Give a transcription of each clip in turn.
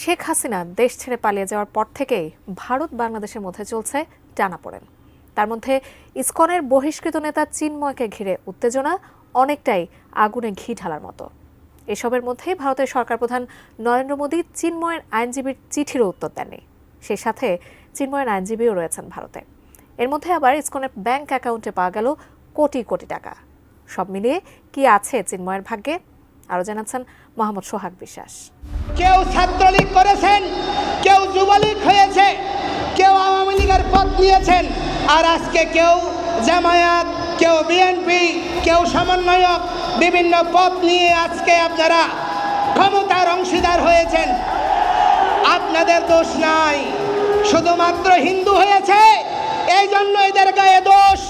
শেখ হাসিনা দেশ ছেড়ে পালিয়ে যাওয়ার পর থেকেই ভারত বাংলাদেশের মধ্যে চলছে টানাপোড়েন। তার মধ্যে ইসকনের বহিষ্কৃত নেতা চিন্ময়কে ঘিরে উত্তেজনা অনেকটাই আগুনে ঘি ঢালার মতো। এসবের মধ্যেই ভারতের সরকার প্রধান নরেন্দ্র মোদী চিন্ময়ের আইনজীবীর চিঠিরও উত্তর দেননি। সেই সাথে চিন্ময়ের আইনজীবীও রয়েছেন ভারতে। এর মধ্যে আবার ইসকনের ব্যাংক অ্যাকাউন্টে পাওয়া গেল কোটি কোটি টাকা। সব মিলিয়ে কি আছে চিন্ময়ের ভাগ্যে, আরও জানাচ্ছেন মোহাম্মদ সোহাগ বিশ্বাস। কেউ ছাত্রলীগ করেছেন, কেউ যুবলীগ হয়েছে, কেউ আওয়ামী লীগের পথ নিয়েছেন, আর আজকে কেউ জামায়াত, কেউ বিএনপি, কেউ সমন্বয়ক, বিভিন্ন পথ নিয়ে আজকে আপনারা ক্ষমতার অংশীদার হয়েছেন। আপনাদের দোষ নাই, শুধুমাত্র হিন্দু হয়েছে এই জন্য এদের গায়ে দোষ।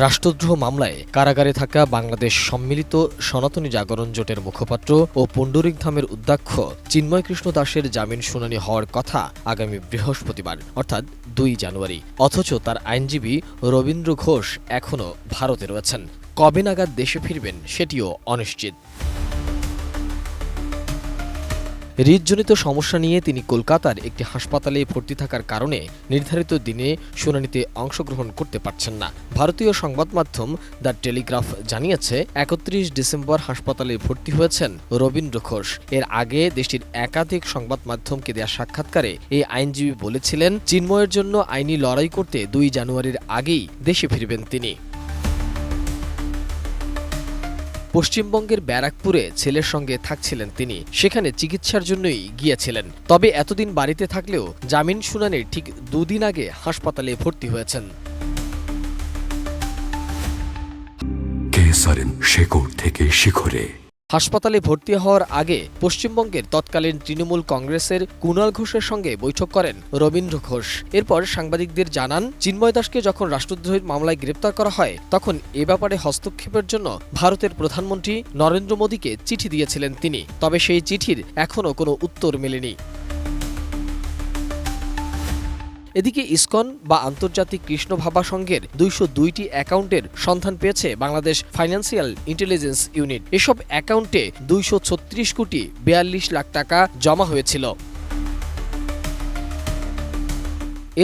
রাষ্ট্রদ্রোহ মামলায় কারাগারে থাকা বাংলাদেশ সম্মিলিত সনাতনী জাগরণ জোটের মুখপাত্র ও পুণ্ডরিকধামের অধ্যক্ষ চিন্ময় কৃষ্ণ দাসের জামিন শুনানি হওয়ার কথা আগামী বৃহস্পতিবার অর্থাৎ ২ জানুয়ারি। অথচ তার আইনজীবী রবীন্দ্র ঘোষ এখনও ভারতে রয়েছেন। কবে নাগাদ দেশে ফিরবেন সেটিও অনিশ্চিত। হৃদজনিত সমস্যা নিয়ে তিনি কলকাতার একটি হাসপাতালে ভর্তি থাকার কারণে নির্ধারিত দিনে শুনানিতে অংশগ্রহণ করতে পারছেন না। ভারতীয় সংবাদ মাধ্যম দ্য টেলিগ্রাফ জানিয়েছে ৩১ ডিসেম্বর হাসপাতালে ভর্তি হয়েছেন রবীন্দ্র ঘোষ। এর আগে দেশটির একাধিক সংবাদ মাধ্যমকে দেয়া সাক্ষাৎকারে এই আইনজীবী বলেছিলেন চিন্ময়ের জন্য আইনি লড়াই করতে ২ জানুয়ারির আগেই দেশে ফিরবেন তিনি। পশ্চিমবঙ্গের ব্যারাকপুরে ছেলের সঙ্গে থাকছিলেন তিনি, সেখানে চিকিৎসার জন্যই গিয়েছিলেন। তবে এতদিন বাড়িতে থাকলেও জামিন শুনানির ঠিক ২ দিন আগে হাসপাতালে ভর্তি হয়েছেন। শেকড় থেকে শিখরে। হাসপাতালে ভর্তি হওয়ার আগে পশ্চিমবঙ্গের তৎকালীন তৃণমূল কংগ্রেসের কুণাল ঘোষের সঙ্গে বৈঠক করেন রবীন্দ্র ঘোষ। এরপর সাংবাদিকদের জানান, চিন্ময় দাসকে যখন রাষ্ট্রদ্রোহের মামলায় গ্রেপ্তার করা হয় তখন এ ব্যাপারে হস্তক্ষেপের জন্য ভারতের প্রধানমন্ত্রী নরেন্দ্র মোদীকে চিঠি দিয়েছিলেন তিনি। তবে সেই চিঠির এখনও কোনো উত্তর মেলেনি। এদিকে ইসকন বা আন্তর্জাতিক কৃষ্ণ ভাবা সংঘের ২০২টি অ্যাকাউন্টের সন্ধান পেয়েছে বাংলাদেশ ফাইন্যান্সিয়াল ইন্টেলিজেন্স ইউনিট। এসব অ্যাকাউন্টে ২৩৬ কোটি ৪২ লাখ টাকা জমা হয়েছিল।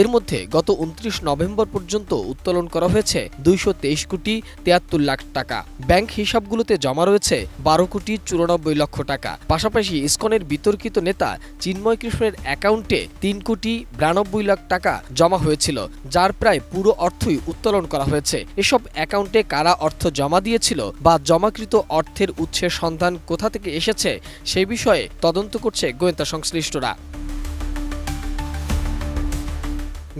এর মধ্যে গত ২৯ নভেম্বর পর্যন্ত উত্তোলন করা হয়েছে ২২৩ কোটি ৭৩ লাখ টাকা। ব্যাংক হিসাবগুলোতে জমা রয়েছে ১২ কোটি ৯৪ লক্ষ টাকা। পাশাপাশি ইসকনের বিতর্কিত নেতা চিন্ময় কৃষ্ণের অ্যাকাউন্টে ৩ কোটি ৯২ লাখ টাকা জমা হয়েছিল, যার প্রায় পুরো অর্থই উত্তোলন করা হয়েছে। এসব অ্যাকাউন্টে কারা অর্থ জমা দিয়েছিল বা জমাকৃত অর্থের উৎসের সন্ধান কোথা থেকে এসেছে সে বিষয়ে তদন্ত করছে গোয়েন্দা সংশ্লিষ্টরা।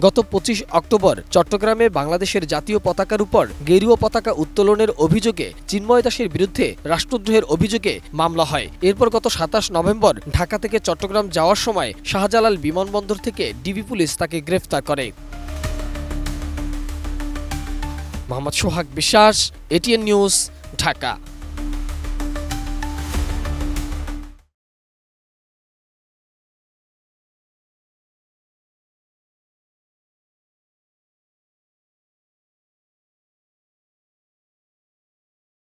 গত ২৫ অক্টোবর চট্টগ্রামে বাংলাদেশের জাতীয় পতাকার উপর গেরুয়া পতাকা উত্তোলনের অভিযোগে চিন্ময় দাসের বিরুদ্ধে রাষ্ট্রদ্রোহের অভিযোগে মামলা হয়। এরপর গত ২৭ নভেম্বর ঢাকা থেকে চট্টগ্রাম যাওয়ার সময় শাহজালাল বিমানবন্দর থেকে ডিবি পুলিশ তাকে গ্রেফতার করে। মোহাম্মদ সোহাগ বিশ্বাস, এটিএন নিউজ, ঢাকা।